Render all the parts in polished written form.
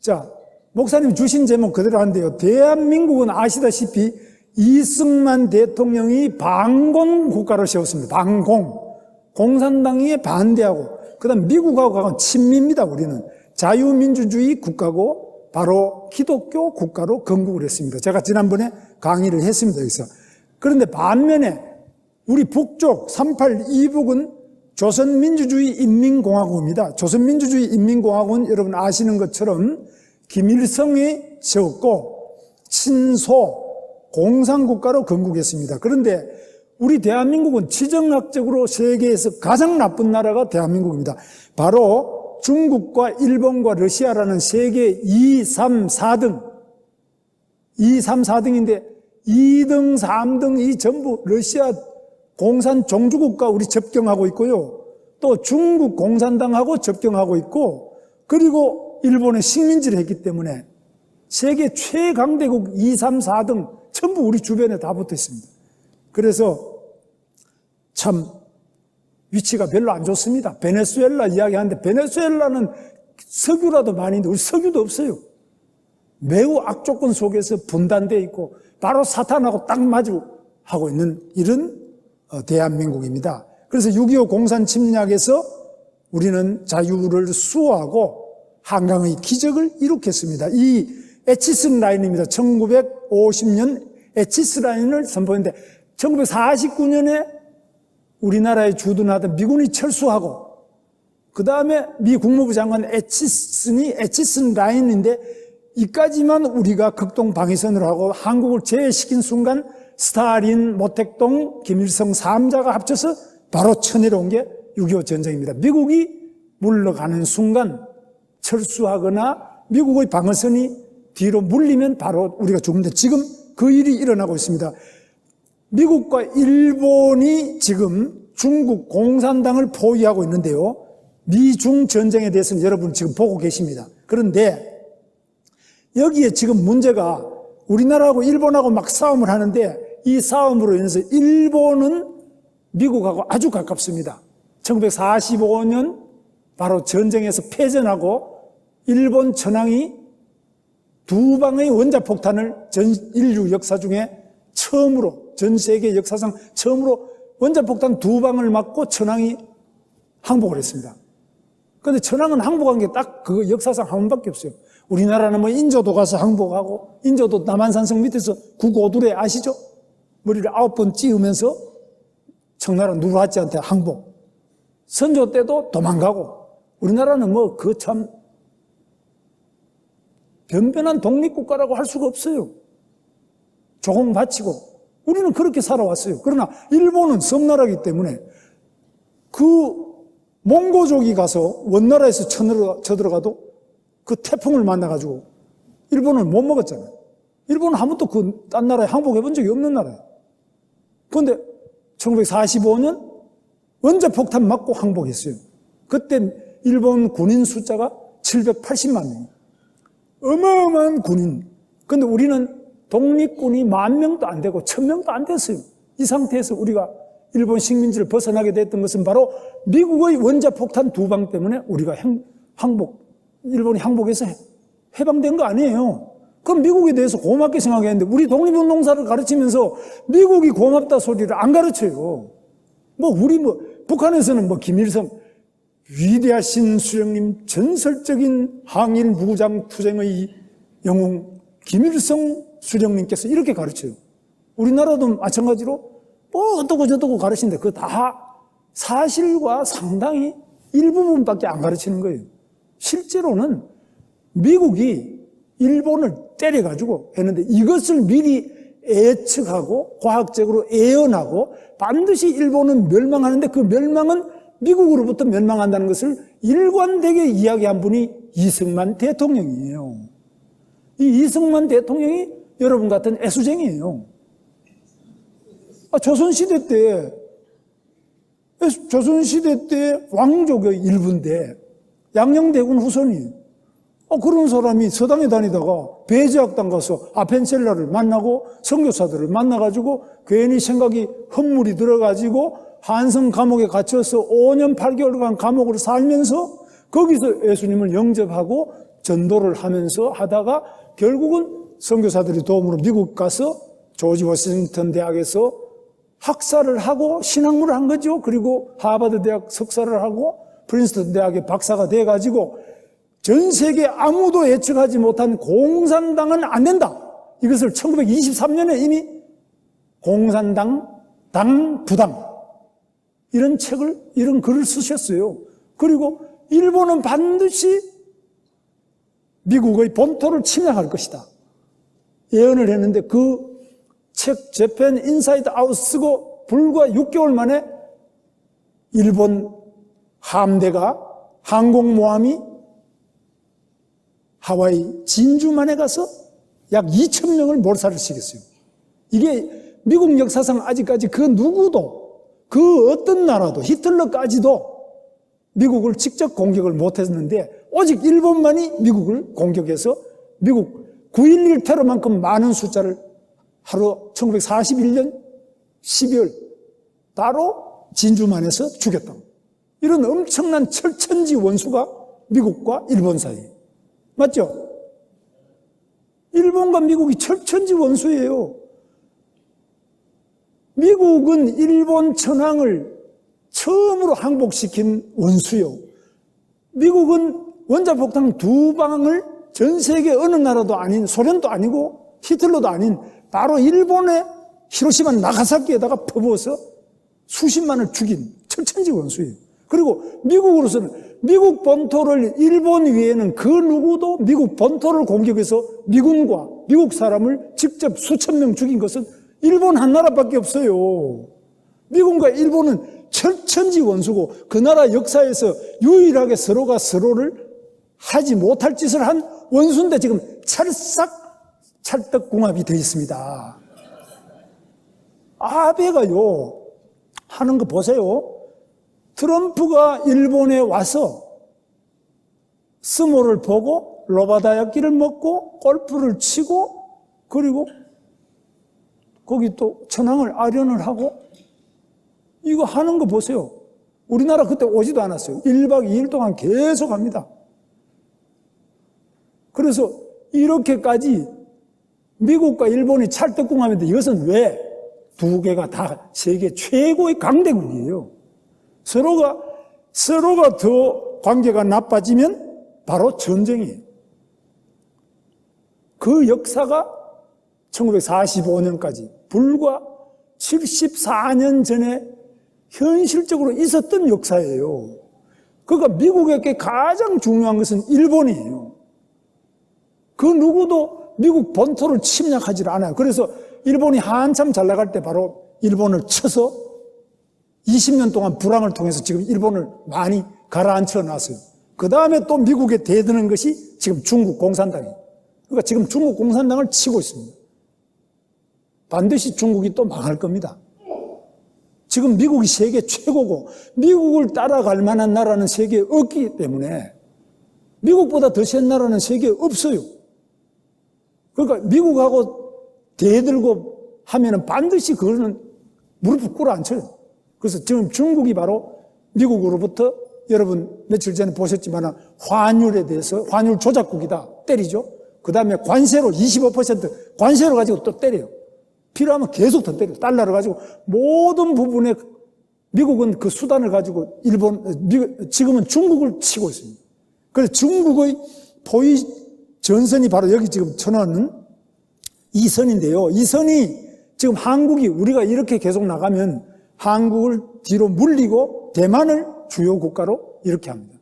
자, 목사님 주신 제목 그대로 한데요. 대한민국은 아시다시피 이승만 대통령이 반공 국가를 세웠습니다. 반공. 공산당에 반대하고, 그 다음 미국하고 친미입니다. 우리는 자유민주주의 국가고 바로 기독교 국가로 건국을 했습니다. 제가 지난번에 강의를 했습니다. 여기서. 그런데 반면에 우리 북쪽 38 이북은 조선민주주의 인민공화국입니다. 조선민주주의 인민공화국은 여러분 아시는 것처럼 김일성이 세웠고 친소 공산국가로 건국했습니다. 그런데 우리 대한민국은 지정학적으로 세계에서 가장 나쁜 나라가 대한민국입니다. 바로 중국과 일본과 러시아라는 세계 2, 3, 4등 2, 3, 4등인데 2등, 3등 이 전부 러시아 공산 종주국과 우리 접경하고 있고요. 또 중국 공산당하고 접경하고 있고, 그리고 일본의 식민지를 했기 때문에 세계 최강대국 2, 3, 4등 전부 우리 주변에 다 붙어 있습니다. 그래서 참 위치가 별로 안 좋습니다. 베네수엘라 이야기하는데 베네수엘라는 석유라도 많이 있는데 우리 석유도 없어요. 매우 악조건 속에서 분단되어 있고 바로 사탄하고 딱 마주하고 있는 이런 대한민국입니다. 그래서 6.25 공산 침략에서 우리는 자유를 수호하고 한강의 기적을 이룩했습니다. 이 에치스 라인입니다. 1950년 에치스 라인을 선포했는데 1949년에 우리나라에 주둔하던 미군이 철수하고 그 다음에 미 국무부 장관 에치스 라인인데 이까지만 우리가 극동 방위선으로 하고 한국을 제외시킨 순간 스탈린, 모택동, 김일성 3자가 합쳐서 바로 쳐내려온 게 6.25 전쟁입니다. 미국이 물러가는 순간 철수하거나 미국의 방어선이 뒤로 물리면 바로 우리가 죽는데 지금 그 일이 일어나고 있습니다. 미국과 일본이 지금 중국 공산당을 포위하고 있는데요. 미중 전쟁에 대해서는 여러분 지금 보고 계십니다. 그런데 여기에 지금 문제가 우리나라하고 일본하고 막 싸움을 하는데 이 싸움으로 인해서 일본은 미국하고 아주 가깝습니다. 1945년 바로 전쟁에서 패전하고 일본 천황이 두 방의 원자폭탄을 전 인류 역사 중에 처음으로, 전 세계 역사상 처음으로 원자폭탄 두 방을 맞고 천황이 항복을 했습니다. 그런데 천황은 항복한 게 딱 그 역사상 한 번밖에 없어요. 우리나라는 뭐 인조도 가서 항복하고, 인조도 남한산성 밑에서 구고두레 아시죠? 머리를 9번 찧으면서 청나라 누르하치한테 항복. 선조 때도 도망가고, 우리나라는 뭐 그 참 변변한 독립국가라고 할 수가 없어요. 조공 바치고 우리는 그렇게 살아왔어요. 그러나 일본은 섬나라이기 때문에 그 몽고족이 가서 원나라에서 쳐들어가도 그 태풍을 만나가지고 일본은 못 먹었잖아요. 일본은 한 번도 그 딴 나라에 항복해 본 적이 없는 나라예요. 그런데 1945년 원자폭탄 맞고 항복했어요. 그때 일본 군인 숫자가 780만 명이에요. 어마어마한 군인. 그런데 우리는 독립군이 10,000명도 안 되고 1,000명도 안 됐어요. 이 상태에서 우리가 일본 식민지를 벗어나게 됐던 것은 바로 미국의 원자폭탄 두 방 때문에 우리가 일본이 항복해서 해방된 거 아니에요. 그럼 미국에 대해서 고맙게 생각했는데 우리 독립운동사를 가르치면서 미국이 고맙다 소리를 안 가르쳐요. 북한에서는 김일성 위대하신 수령님, 전설적인 항일 무장 투쟁의 영웅 김일성 수령님께서 이렇게 가르쳐요. 우리나라도 마찬가지로 어떠고 저떠고 가르치는데 그거 다 사실과 상당히 일부분밖에 안 가르치는 거예요. 실제로는 미국이 일본을 때려가지고 했는데 이것을 미리 예측하고 과학적으로 예언하고 반드시 일본은 멸망하는데 그 멸망은 미국으로부터 멸망한다는 것을 일관되게 이야기한 분이 이승만 대통령이에요. 이 이승만 대통령이 여러분 같은 애수쟁이에요. 조선시대 때 왕족의 일부인데 양녕대군 후손이에요. 그런 사람이 서당에 다니다가 배제학당 가서 아펜셀라를 만나고 선교사들을 만나가지고 괜히 생각이 헛물이 들어가지고 한성 감옥에 갇혀서 5년 8개월간 감옥을 살면서 거기서 예수님을 영접하고 전도를 하면서 하다가 결국은 선교사들의 도움으로 미국 가서 조지 워싱턴 대학에서 학사를 하고 신학문을 한 거죠. 그리고 하버드 대학 석사를 하고 프린스턴 대학의 박사가 돼가지고 전 세계 아무도 예측하지 못한 공산당은 안 된다. 이것을 1923년에 이미 공산당, 당, 부당 이런 글을 쓰셨어요. 그리고 일본은 반드시 미국의 본토를 침략할 것이다. 예언을 했는데 그 책 재팬 인사이드 아웃 쓰고 불과 6개월 만에 일본 함대가 항공모함이 하와이 진주만에 가서 약 2,000명을 몰살을 시켰어요. 이게 미국 역사상 아직까지 그 누구도 그 어떤 나라도 히틀러까지도 미국을 직접 공격을 못했는데 오직 일본만이 미국을 공격해서 미국 9.11 테러만큼 많은 숫자를 하루 1941년 12월 따로 진주만에서 죽였다. 이런 엄청난 철천지 원수가 미국과 일본 사이에. 맞죠? 일본과 미국이 철천지 원수예요. 미국은 일본 천황을 처음으로 항복시킨 원수요. 미국은 원자폭탄 2방을 전 세계 어느 나라도 아닌 소련도 아니고 히틀러도 아닌 바로 일본의 히로시마 나가사키에다가 퍼부어서 수십만을 죽인 철천지 원수예요. 그리고 미국으로서는 미국 본토를 일본 위에는 그 누구도 미국 본토를 공격해서 미군과 미국 사람을 직접 수천 명 죽인 것은 일본 한 나라밖에 없어요. 미국과 일본은 철천지 원수고 그 나라 역사에서 유일하게 서로가 서로를 하지 못할 짓을 한 원수인데 지금 찰떡궁합이 되어 있습니다. 아베가요 하는 거 보세요. 트럼프가 일본에 와서 스모를 보고 로바다야끼를 먹고 골프를 치고 그리고 거기 또 천황을 아련을 하고 이거 하는 거 보세요. 우리나라 그때 오지도 않았어요. 1박 2일 동안 계속 합니다. 그래서 이렇게까지 미국과 일본이 찰떡궁합인데 이것은 왜? 두 개가 다 세계 최고의 강대국이에요. 서로가 더 관계가 나빠지면 바로 전쟁이에요. 그 역사가 1945년까지 불과 74년 전에 현실적으로 있었던 역사예요. 그러니까 미국에게 가장 중요한 것은 일본이에요. 그 누구도 미국 본토를 침략하지 않아요. 그래서 일본이 한참 잘 나갈 때 바로 일본을 쳐서 20년 동안 불황을 통해서 지금 일본을 많이 가라앉혀 놨어요. 그 다음에 또 미국에 대드는 것이 지금 중국 공산당이에요. 그러니까 지금 중국 공산당을 치고 있습니다. 반드시 중국이 또 망할 겁니다. 지금 미국이 세계 최고고 미국을 따라갈 만한 나라는 세계에 없기 때문에 미국보다 더 센 나라는 세계에 없어요. 그러니까 미국하고 대들고 하면은 반드시 그거는 무릎을 꿇어앉혀요. 그래서 지금 중국이 바로 미국으로부터 여러분 며칠 전에 보셨지만 환율에 대해서 환율 조작국이다 때리죠. 그 다음에 관세로 25% 관세로 가지고 또 때려요. 필요하면 계속 더 때려요. 달러를 가지고 모든 부분에 미국은 그 수단을 가지고 지금은 중국을 치고 있습니다. 그래서 중국의 포위 전선이 바로 여기 지금 쳐놓은 이 선인데요. 이 선이 지금 한국이 우리가 이렇게 계속 나가면 한국을 뒤로 물리고 대만을 주요 국가로 이렇게 합니다.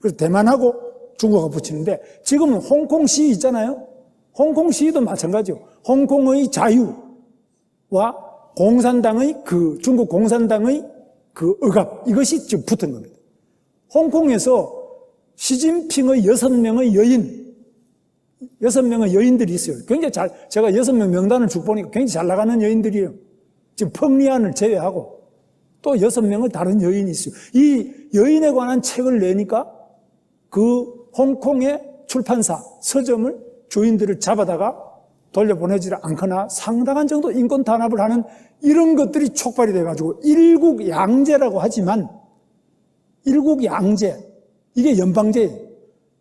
그래서 대만하고 중국하고 붙이는데 지금은 홍콩 시위 있잖아요. 홍콩 시위도 마찬가지요. 홍콩의 자유와 공산당의 중국 공산당의 억압 이것이 지금 붙은 겁니다. 홍콩에서 시진핑의 6명의 여인들이 있어요. 굉장히 제가 6명 명단을 쭉 보니까 굉장히 잘 나가는 여인들이에요. 지금 펑리안을 제외하고 또 6명의 다른 여인이 있어요. 이 여인에 관한 책을 내니까 그 홍콩의 출판사, 서점을 주인들을 잡아다가 돌려보내지 않거나 상당한 정도 인권 탄압을 하는 이런 것들이 촉발이 돼가지고 일국양제라고 하지만 일국양제, 이게 연방제예요.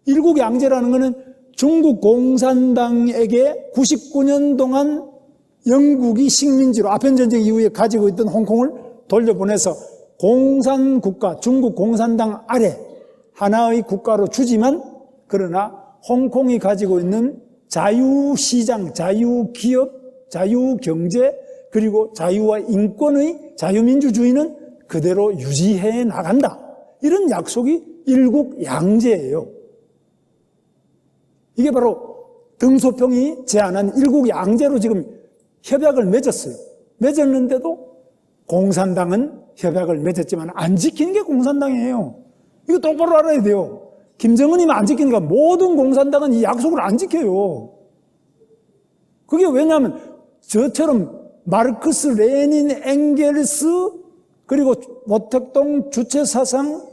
일국양제라는 거는 중국 공산당에게 99년 동안 영국이 식민지로 아편전쟁 이후에 가지고 있던 홍콩을 돌려보내서 공산국가, 중국 공산당 아래 하나의 국가로 주지만 그러나 홍콩이 가지고 있는 자유시장, 자유기업, 자유경제 그리고 자유와 인권의 자유민주주의는 그대로 유지해 나간다. 이런 약속이 일국양제예요. 이게 바로 등소평이 제안한 일국양제로 지금 협약을 맺었어요. 맺었는데도 공산당은 협약을 맺었지만 안 지키는 게 공산당이에요. 이거 똑바로 알아야 돼요. 김정은이만 안 지키니까 모든 공산당은 이 약속을 안 지켜요. 그게 왜냐하면 저처럼 마르크스, 레닌, 엥겔스 그리고 모택동 주체사상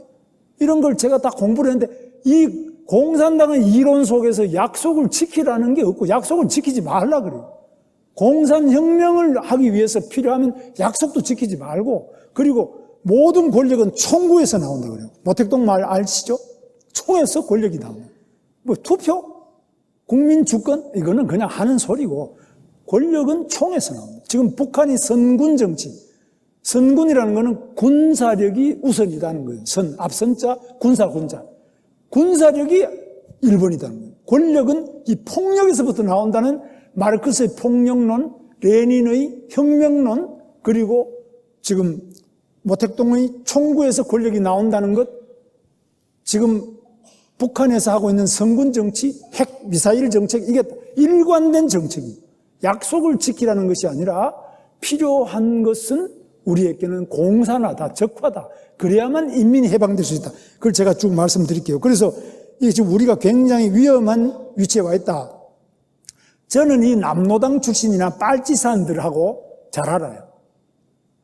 이런 걸 제가 다 공부를 했는데 이 공산당의 이론 속에서 약속을 지키라는 게 없고 약속을 지키지 말라 그래요. 공산혁명을 하기 위해서 필요하면 약속도 지키지 말고 그리고 모든 권력은 총구에서 나온다 그래요. 모택동 말 아시죠? 총에서 권력이 나옵니다. 뭐 투표? 국민 주권? 이거는 그냥 하는 소리고 권력은 총에서 나옵니다. 지금 북한이 선군 정치, 선군이라는 거는 군사력이 우선이라는 거예요. 앞선자, 군사. 군사력이 1번이라는 거예요. 권력은 이 폭력에서부터 나온다는 마르크스의 폭력론, 레닌의 혁명론, 그리고 지금 모택동의 총구에서 권력이 나온다는 것, 지금 북한에서 하고 있는 선군 정치, 핵, 미사일 정책, 이게 일관된 정책이에요. 약속을 지키라는 것이 아니라 필요한 것은 우리에게는 공산화다, 적화다. 그래야만 인민이 해방될 수 있다. 그걸 제가 쭉 말씀드릴게요. 그래서 이게 지금 우리가 굉장히 위험한 위치에 와 있다. 저는 이 남노당 출신이나 빨치산들하고 잘 알아요.